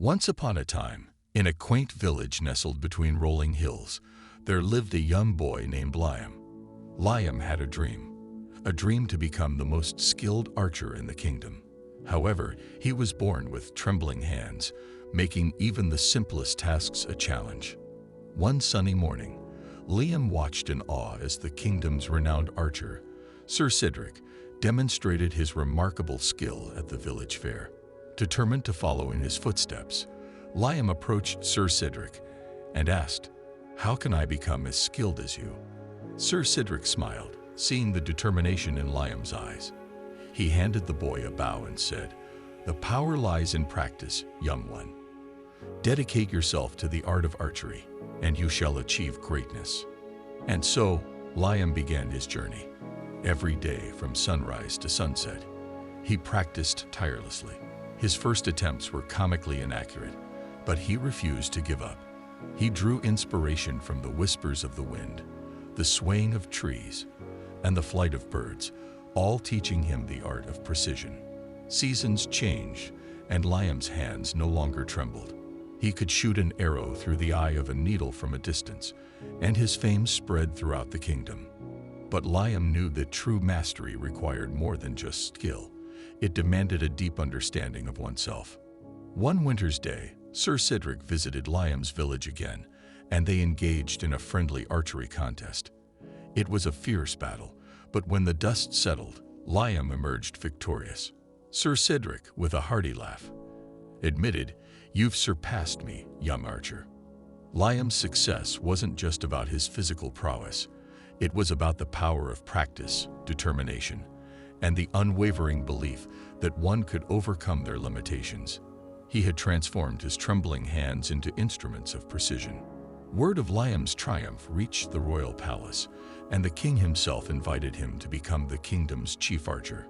Once upon a time, in a quaint village nestled between rolling hills, there lived a young boy named Liam. Liam had a dream to become the most skilled archer in the kingdom. However, he was born with trembling hands, making even the simplest tasks a challenge. One sunny morning, Liam watched in awe as the kingdom's renowned archer, Sir Cedric, demonstrated his remarkable skill at the village fair. Determined to follow in his footsteps, Liam approached Sir Cedric and asked, "How can I become as skilled as you?" Sir Cedric smiled, seeing the determination in Liam's eyes. He handed the boy a bow and said, "The power lies in practice, young one. Dedicate yourself to the art of archery, and you shall achieve greatness." And so, Liam began his journey. Every day from sunrise to sunset, he practiced tirelessly. His first attempts were comically inaccurate, but he refused to give up. He drew inspiration from the whispers of the wind, the swaying of trees, and the flight of birds, all teaching him the art of precision. Seasons changed, and Liam's hands no longer trembled. He could shoot an arrow through the eye of a needle from a distance, and his fame spread throughout the kingdom. But Liam knew that true mastery required more than just skill. It demanded a deep understanding of oneself. One winter's day, Sir Cedric visited Liam's village again, and they engaged in a friendly archery contest. It was a fierce battle, but when the dust settled, Liam emerged victorious. Sir Cedric, with a hearty laugh, admitted, "You've surpassed me, young archer." Liam's success wasn't just about his physical prowess. It was about the power of practice, determination, and the unwavering belief that one could overcome their limitations. He had transformed his trembling hands into instruments of precision. Word of Liam's triumph reached the royal palace, and the king himself invited him to become the kingdom's chief archer.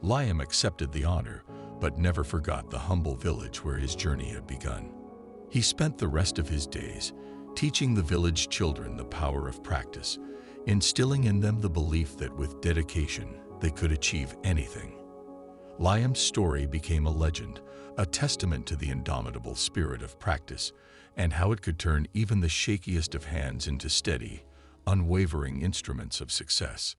Liam accepted the honor, but never forgot the humble village where his journey had begun. He spent the rest of his days teaching the village children the power of practice, instilling in them the belief that with dedication, they could achieve anything. Liam's story became a legend, a testament to the indomitable spirit of practice and how it could turn even the shakiest of hands into steady, unwavering instruments of success.